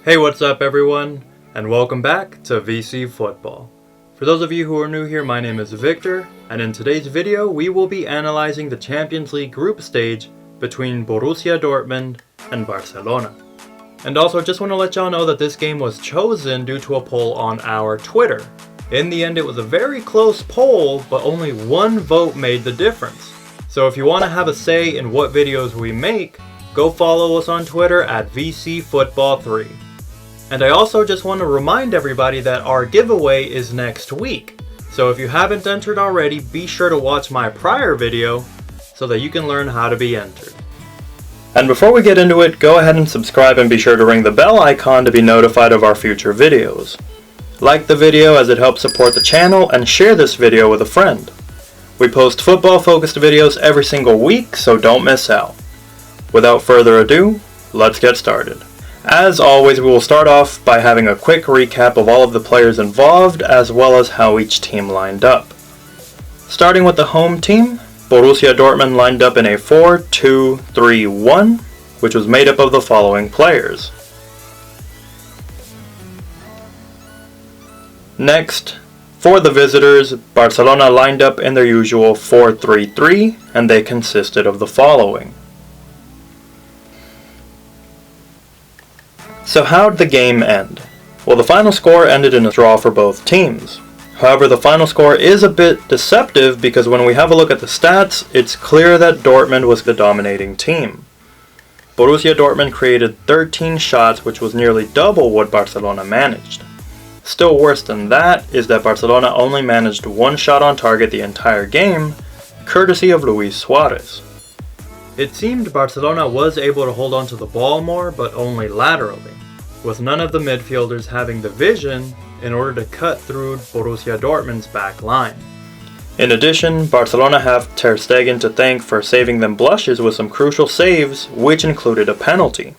Hey, what's up everyone, and welcome back to VC Football. For those of you who are new here, my name is Victor, and in today's video we will be analyzing the Champions League group stage between Borussia Dortmund and Barcelona. And also just want to let y'all know that this game was chosen due to a poll on our Twitter. In the end it was a very close poll, but only one vote made the difference. So if you want to have a say in what videos we make, go follow us on Twitter at VCFootball3. And I also just want to remind everybody that our giveaway is next week. So if you haven't entered already, be sure to watch my prior video so that you can learn how to be entered. And before we get into it, go ahead and subscribe and be sure to ring the bell icon to be notified of our future videos. Like the video as it helps support the channel, and share this video with a friend. We post football focused videos every single week, so don't miss out. Without further ado, let's get started. As always, we will start off by having a quick recap of all of the players involved, as well as how each team lined up. Starting with the home team, Borussia Dortmund lined up in a 4-2-3-1, which was made up of the following players. Next, for the visitors, Barcelona lined up in their usual 4-3-3, and they consisted of the following. So how'd the game end? Well, the final score ended in a draw for both teams. However, the final score is a bit deceptive because when we have a look at the stats, it's clear that Dortmund was the dominating team. Borussia Dortmund created 13 shots, which was nearly double what Barcelona managed. Still worse than that is that Barcelona only managed one shot on target the entire game, courtesy of Luis Suarez. It seemed Barcelona was able to hold on to the ball more, but only laterally, with none of the midfielders having the vision in order to cut through Borussia Dortmund's back line. In addition, Barcelona have Ter Stegen to thank for saving them blushes with some crucial saves, which included a penalty.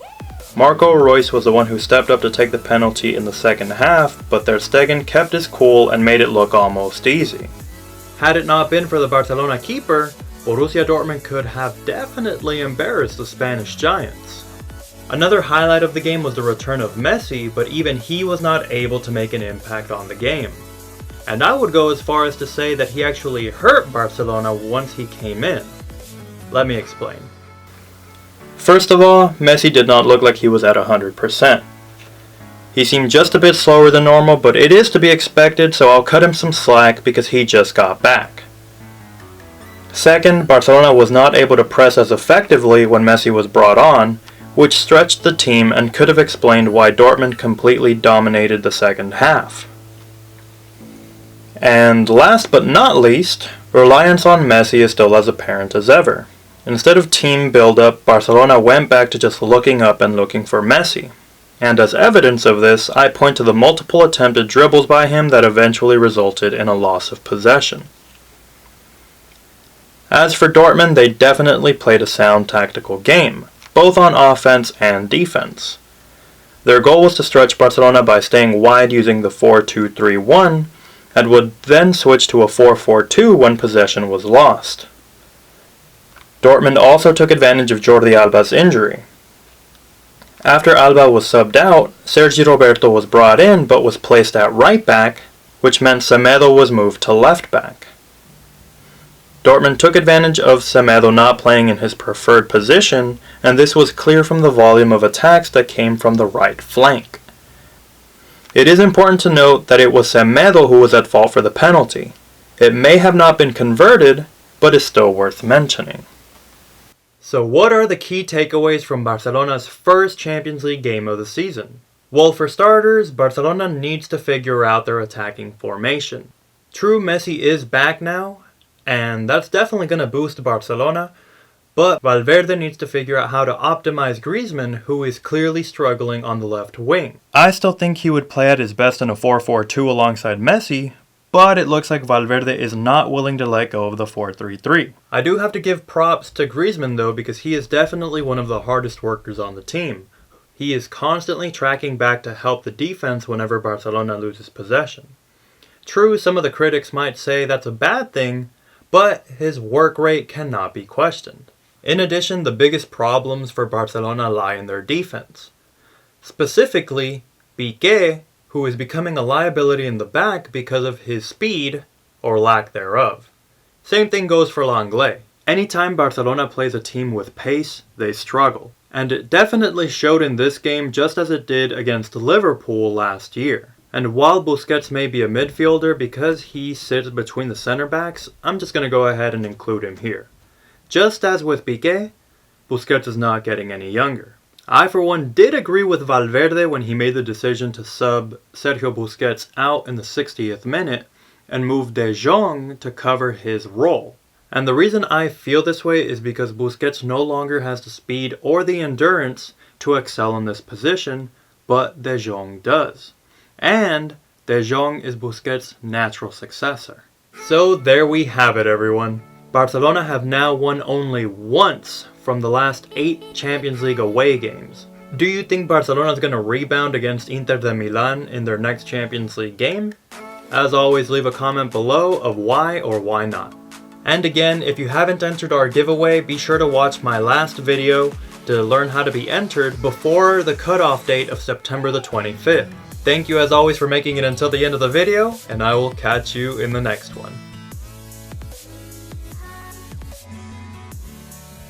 Marco Reus was the one who stepped up to take the penalty in the second half, but Ter Stegen kept his cool and made it look almost easy. Had it not been for the Barcelona keeper, Borussia Dortmund could have definitely embarrassed the Spanish giants. Another highlight of the game was the return of Messi, but even he was not able to make an impact on the game. And I would go as far as to say that he actually hurt Barcelona once he came in. Let me explain. First of all, Messi did not look like he was at 100%. He seemed just a bit slower than normal, but it is to be expected, so I'll cut him some slack because he just got back. Second, Barcelona was not able to press as effectively when Messi was brought on, which stretched the team and could have explained why Dortmund completely dominated the second half. And last but not least, reliance on Messi is still as apparent as ever. Instead of team build-up, Barcelona went back to just looking up and looking for Messi. And as evidence of this, I point to the multiple attempted dribbles by him that eventually resulted in a loss of possession. As for Dortmund, they definitely played a sound tactical game, both on offense and defense. Their goal was to stretch Barcelona by staying wide using the 4-2-3-1, and would then switch to a 4-4-2 when possession was lost. Dortmund also took advantage of Jordi Alba's injury. After Alba was subbed out, Sergi Roberto was brought in but was placed at right back, which meant Semedo was moved to left back. Dortmund took advantage of Semedo not playing in his preferred position, and this was clear from the volume of attacks that came from the right flank. It is important to note that it was Semedo who was at fault for the penalty. It may have not been converted, but is still worth mentioning. So what are the key takeaways from Barcelona's first Champions League game of the season? Well, for starters, Barcelona needs to figure out their attacking formation. True, Messi is back now, and that's definitely going to boost Barcelona, but Valverde needs to figure out how to optimize Griezmann, who is clearly struggling on the left wing. I still think he would play at his best in a 4-4-2 alongside Messi, but it looks like Valverde is not willing to let go of the 4-3-3. I do have to give props to Griezmann though, because he is definitely one of the hardest workers on the team. He is constantly tracking back to help the defense whenever Barcelona loses possession. True, some of the critics might say that's a bad thing, but his work rate cannot be questioned. In addition, the biggest problems for Barcelona lie in their defense. Specifically, Piqué, who is becoming a liability in the back because of his speed, or lack thereof. Same thing goes for Lenglet. Anytime Barcelona plays a team with pace, they struggle. And it definitely showed in this game just as it did against Liverpool last year. And while Busquets may be a midfielder, because he sits between the center backs, I'm just going to go ahead and include him here. Just as with Piqué, Busquets is not getting any younger. I for one did agree with Valverde when he made the decision to sub Sergio Busquets out in the 60th minute and move De Jong to cover his role. And the reason I feel this way is because Busquets no longer has the speed or the endurance to excel in this position, but De Jong does. And De Jong is Busquets' natural successor. So there we have it, everyone. Barcelona have now won only once from the last 8 Champions League away games. Do you think Barcelona is going to rebound against Inter de Milan in their next Champions League game? As always, leave a comment below of why or why not. And again, if you haven't entered our giveaway, be sure to watch my last video to learn how to be entered before the cutoff date of September the 25th. Thank you as always for making it until the end of the video, and I will catch you in the next one.